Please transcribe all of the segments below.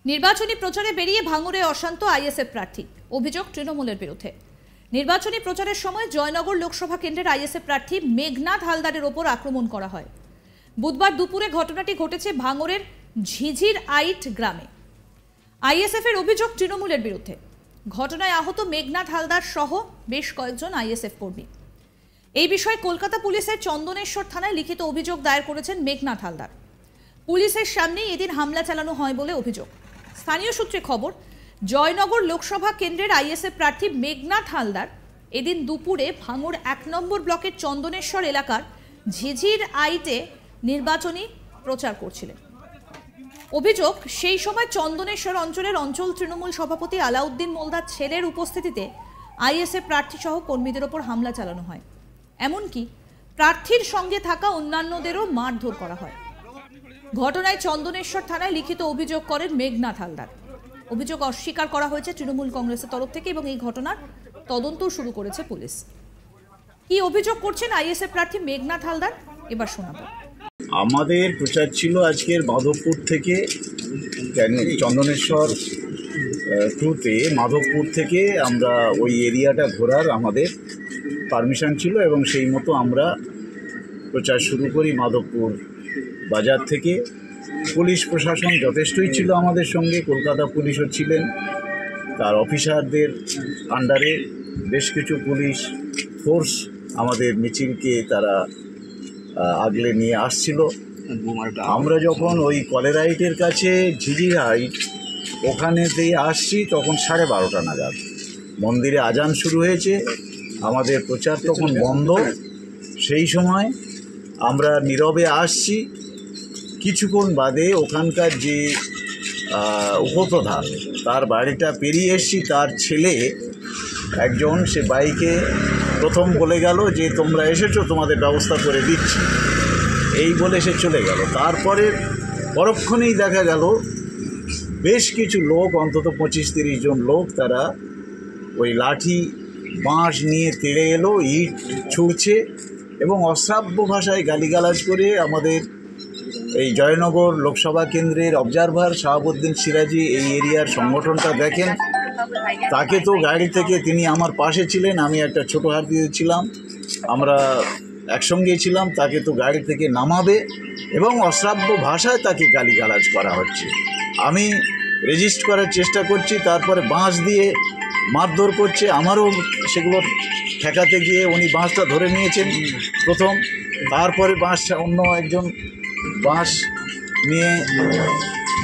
নির্বাচনী প্রচারে বেরিয়ে ভাঙড়ে অশান্ত আইএসএফ প্রার্থী, অভিযোগ তৃণমূলের বিরুদ্ধে। নির্বাচনী প্রচারের সময় জয়নগর লোকসভা কেন্দ্রের আইএসএফ প্রার্থী মেঘনাথ হালদারের ওপর আক্রমণ করা হয়। বুধবার দুপুরে ঘটনাটি ঘটেছে ভাঙড়ের ঝিঝির আইট গ্রামে। আইএসএফ এর অভিযোগ তৃণমূলের বিরুদ্ধে। ঘটনায় আহত মেঘনাথ হালদার সহ বেশ কয়েকজন আইএসএফ কর্মী। এই বিষয়ে কলকাতা পুলিশের চন্দনেশ্বর থানায় লিখিত অভিযোগ দায়ের করেছেন মেঘনাথ হালদার। পুলিশের সামনেই এদিন হামলা চালানো হয় বলে অভিযোগ। স্থানীয় সূত্রে খবর, জয়নগর লোকসভা কেন্দ্রের আইএসএফ প্রার্থী মেঘনাথ হালদার এদিন দুপুরে ভাঙড় ১ নম্বর ব্লকের চন্দনেশ্বর এলাকার ঝিঝির আইটে নির্বাচনী প্রচার করছিলেন। অভিযোগ, সেই সময় চন্দনেশ্বর অঞ্চলের অঞ্চল তৃণমূল সভাপতি আলাউদ্দিন মোলদার ছেলের উপস্থিতিতে আইএসএফ প্রার্থী সহ কর্মীদের ওপর হামলা চালানো হয়। এমনকি প্রার্থীর সঙ্গে থাকা অন্যান্যদেরও মারধর করা হয়। ঘটনায় চন্দনেশ্বর থানায় লিখিত অভিযোগ করেন মেঘনাথ হালদার। অভিযোগ অস্বীকার করা হয়েছে তৃণমূল কংগ্রেসের তরফ থেকে এবং এই ঘটনার তদন্ত শুরু করেছে পুলিশ। কি অভিযোগ করছেন আইএসএফ প্রার্থী মেঘনাথ হালদার, এবার শোনাবো। আমাদের প্রচার ছিল আজকের মাধবপুর থেকে চন্দনেশ্বর টুতে, মাধবপুর থেকে আমরা ওই এরিয়াটা ঘোরার আমাদের পারমিশন ছিল এবং সেই মতো আমরা প্রচার শুরু করি। মাধবপুর বাজার থেকে পুলিশ প্রশাসন যথেষ্টই ছিল আমাদের সঙ্গে, কলকাতা পুলিশও ছিলেন, তার অফিসারদের আন্ডারে বেশ কিছু পুলিশ ফোর্স আমাদের মিছিলকে তারা আগলে নিয়ে আসছিল। আমরা যখন ওই কলেরাইটের কাছে ঝিঝির হাইট ওখানে দিয়ে আসছি তখন 12:30 নাগাদ মন্দিরে আজান শুরু হয়েছে, আমাদের প্রচার তখন বন্ধ। সেই সময় আমরা নীরবে আসছি। কিছুক্ষণ বাদে ওখানকার যে উপপ্রধান তার বাড়িটা পেরিয়ে এসছি, তার ছেলে একজন সে বাইকে প্রথম বলে গেল যে তোমরা এসেছো, তোমাদের ব্যবস্থা করে দিচ্ছি, এই বলে সে চলে গেল। তারপরে পরক্ষণেই দেখা গেল বেশ কিছু লোক, অন্তত 25-30 জন লোক, তারা ওই লাঠি বাঁশ নিয়ে তেড়ে এলো, ইট ছুঁড়ছে এবং অশ্রাব্য ভাষায় গালিগালাজ করে আমাদের এই জয়নগর লোকসভা কেন্দ্রের অবজারভার শাহাবুদ্দিন সিরাজি এই এরিয়ার সংগঠনটা দেখেন। তাকে তো গাড়ি থেকে, তিনি আমার পাশে ছিলেন, আমি একটা ছোটো হাতিতে ছিলাম, আমরা একসঙ্গেই ছিলাম, তাকে তো গাড়ি থেকে নামাবে এবং অশ্রাব্য ভাষায় তাকে গালিগালাজ করা হচ্ছে। আমি রেজিস্ট করার চেষ্টা করছি, তারপরে বাঁশ দিয়ে মারধর করছে। আমারও সেগুলো ঠেকাতে গিয়ে উনি বাঁশটা ধরে নিয়েছেন প্রথম, তারপরে বাঁশটা অন্য একজন বাঁশ নিয়ে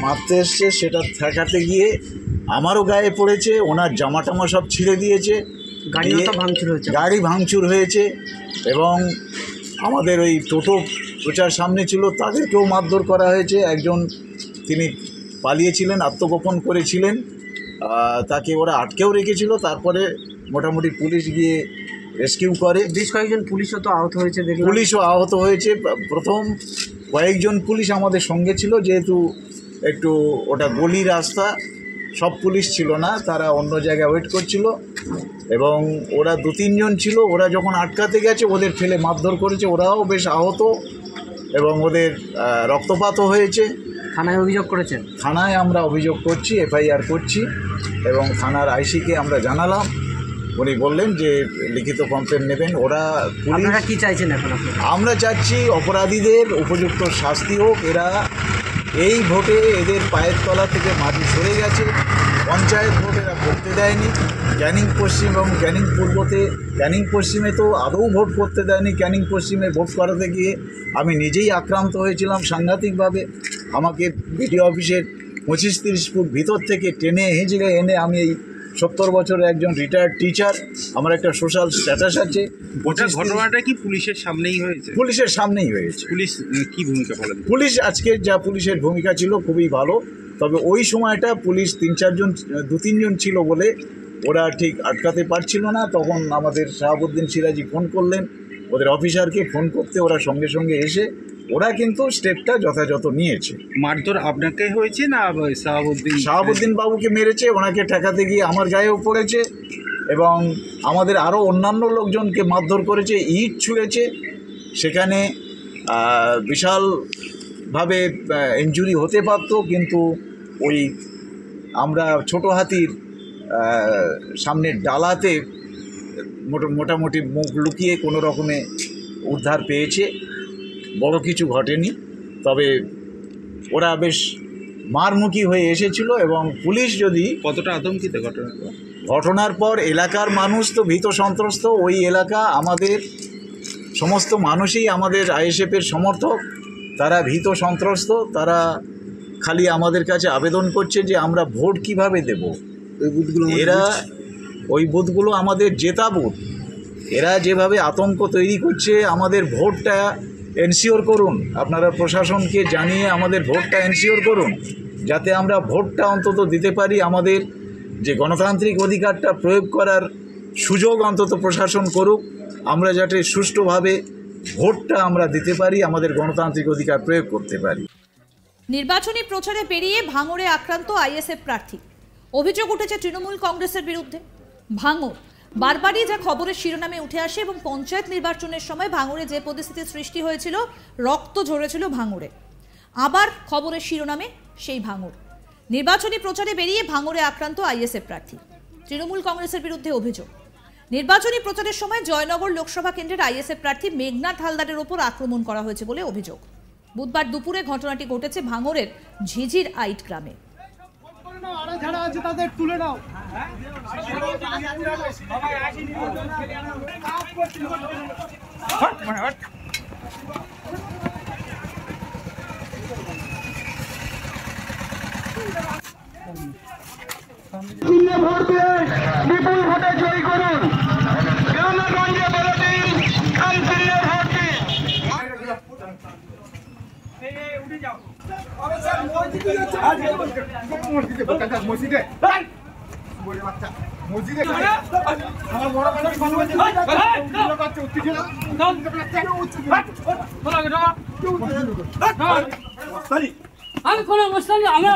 মারতে এসছে, সেটা ঠেকাতে গিয়ে আমারও গায়ে পড়েছে, ওনার জামা টামা সব ছিঁড়ে দিয়েছে, গাড়ি ভাঙচুর হয়েছে এবং আমাদের ওই টোটো প্রচার সামনে ছিল তাদেরকেও মারধর করা হয়েছে। একজন তিনি পালিয়েছিলেন, আত্মগোপন করেছিলেন, তাকে ওরা আটকেও রেখেছিল, তারপরে মোটামুটি পুলিশ গিয়ে রেস্কিউ করে। বেশ কয়েকজন পুলিশও তো আহত হয়েছে, পুলিশও আহত হয়েছে। প্রথম কয়েকজন পুলিশ আমাদের সঙ্গে ছিল, যেহেতু একটু ওটা গলি রাস্তা, সব পুলিশ ছিল না, তারা অন্য জায়গায় ওয়েট করছিল এবং ওরা 2-3 জন ছিল। ওরা যখন আটকাতে গেছে ওদের ফেলে মারধর করেছে, ওরাও বেশ আহত এবং ওদের রক্তপাতও হয়েছে। থানায় অভিযোগ করেছেন? থানায় আমরা অভিযোগ করছি, এফআইআর করছি এবং থানার আইসিকে আমরা জানালাম। উনি বললেন যে লিখিত কমপ্লেন নেবেন। আপনারা কি চাইছেন এখন? আমরা চাচ্ছি অপরাধীদের উপযুক্ত শাস্তি হোক। এরা এই ভোটে এদের পায়ের তলা থেকে মাটি সরে গেছে। পঞ্চায়েত ভোট এরা করতে দেয়নি। ক্যানিং পশ্চিম এবং ক্যানিং পূর্বতে, ক্যানিং পশ্চিমে তো আদৌ ভোট করতে দেয়নি। ক্যানিং পশ্চিমে ভোট করাতে গিয়ে আমি নিজেই আক্রান্ত হয়েছিলাম সাংঘাতিকভাবে। আমাকে বিডিও অফিসের 25-30 ফুট ভিতর থেকে টেনে হিঁচড়ে এনে, আমি এই 70 বছরের একজন রিটায়ার্ড টিচার, আমার একটা সোশ্যাল স্ট্যাটাস আছে। ঘটনাটা কি পুলিশের সামনেই হয়েছে? পুলিশের সামনেই হয়েছে। পুলিশ কি ভূমিকা বলেন? পুলিশ আজকের যা পুলিশের ভূমিকা ছিল খুবই ভালো, তবে ওই সময়টা পুলিশ 2-3 জন ছিল বলে ওরা ঠিক আটকাতে পারছিল না। তখন আমাদের শাহাবুদ্দিন সিরাজি ফোন করলেন ওদের অফিসারকে, ফোন করতে ওরা সঙ্গে সঙ্গে এসে ওরা কিন্তু স্টেপটা যথাযথ নিয়েছে। মারধর আপনাকে হয়েছে না শাহাবুদ্দিন বাবুকে মেরেছে, ওনাকে ঠেকাতে গিয়ে আমার গায়েও পড়েছে এবং আমাদের আরও অন্যান্য লোকজনকে মারধর করেছে, ইট ছুঁড়েছে। সেখানে বিশালভাবে ইনজুরি হতে পারত, কিন্তু ওই আমরা ছোট হাতির সামনের ডালাতে মোটামুটি মুখ লুকিয়ে কোনো রকমে উদ্ধার পেয়েছে, বড় কিছু ঘটেনি। তবে ওরা বেশ মারমুখী হয়ে এসেছিল এবং পুলিশ যদি কতটা আতঙ্কিত ঘটনার পর এলাকার মানুষ তো ভীত সন্ত্রস্ত। ওই এলাকা আমাদের সমস্ত মানুষই আমাদের আইএসএফের সমর্থক, তারা ভীত সন্ত্রস্ত। তারা খালি আমাদের কাছে আবেদন করছে যে আমরা ভোট কিভাবে দেব। ওই বুথগুলো আমাদের জেতা বুথ। এরা যেভাবে আতঙ্ক তৈরি করছে, আমাদের ভোটটা এনশিওর করুন, আপনারা প্রশাসনকে জানিয়ে আমাদের ভোটটা এনশিওর করুন, যাতে আমরা ভোটটা অন্তত দিতে পারি। আমাদের যে গণতান্ত্রিক অধিকারটা প্রয়োগ করার সুযোগ অন্তত প্রশাসন করুক, আমরা যাতে সুষ্ঠুভাবে ভোটটা আমরা দিতে পারি, আমাদের গণতান্ত্রিক অধিকার প্রয়োগ করতে পারি। নির্বাচনী প্রচারে বেরিয়ে ভাঙড়ে আক্রান্ত আইএসএফ প্রার্থী। অভিযোগ উঠেছে তৃণমূল কংগ্রেসের বিরুদ্ধে। ভাঙড় বারবারই যা খবরের শিরোনামে উঠে আসে এবং পঞ্চায়েত নির্বাচনের সময় ভাঙড়ে যে পরিস্থিতির সৃষ্টি হয়েছিল, রক্ত ঝরেছিল ভাঙড়ে, আবার খবরের শিরোনামে সেই ভাঙড়। নির্বাচনী প্রচারে বেরিয়ে ভাঙড়ে আক্রান্ত আইএসএফ প্রার্থী। তৃণমূল কংগ্রেসের বিরুদ্ধে অভিযোগ, নির্বাচনী প্রচারের সময় জয়নগর লোকসভা কেন্দ্রের আইএসএফ প্রার্থী মেঘনাথ হালদারের ওপর আক্রমণ করা হয়েছে বলে অভিযোগ। বুধবার দুপুরে ঘটনাটি ঘটেছে ভাঙড়ের ঝিঝির আইট গ্রামে। ভোট দিয়ে বিপুল ভোটে জয়ী করুন। গ্রামে বলে দিন কাউন্সিলে ভোট দিন। আমি কোনো মুসলিম আমি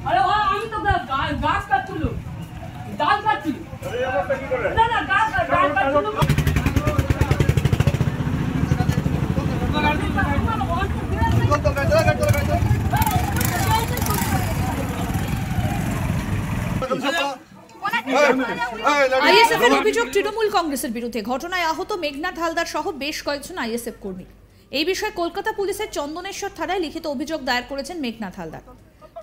আরে আমি তো গাছ কাটছিল, ডাল কাটছিল, না না ডাল কাটছিল। আইএসএফের অভিযোগ তৃণমূল কংগ্রেসের বিরুদ্ধে। ঘটনায় আহত মেঘনাথ হালদার সহ বেশ কয়েকজন আইএসএফ কর্মী। এই বিষয়ে কলকাতা পুলিশের চন্দনেশ্বর থানায় লিখিত অভিযোগ দায়ের করেছেন মেঘনাথ হালদার।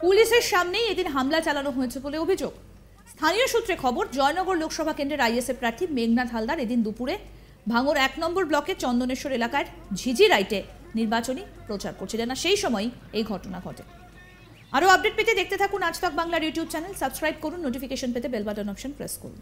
পুলিশের সামনেই এদিন হামলা চালানো হয়েছে বলে অভিযোগ। স্থানীয় সূত্রে খবর, জয়নগর লোকসভা কেন্দ্রের আইএসএফ প্রার্থী মেঘনাথ হালদার এদিন দুপুরে ভাঙড় 1 নম্বর ব্লকের চন্দনেশ্বর এলাকার ঝিঝিরাইটে নির্বাচনী প্রচার করছিলেন, আর সেই সময় এই ঘটনা ঘটে। আরও আপডেট পেতে দেখতে থাকুন আজ তক বাংলার ইউটিউব চ্যানেল, সাবস্ক্রাইব করুন, নোটিফিকেশন পেতে বেল বাটন অপশন প্রেস করুন।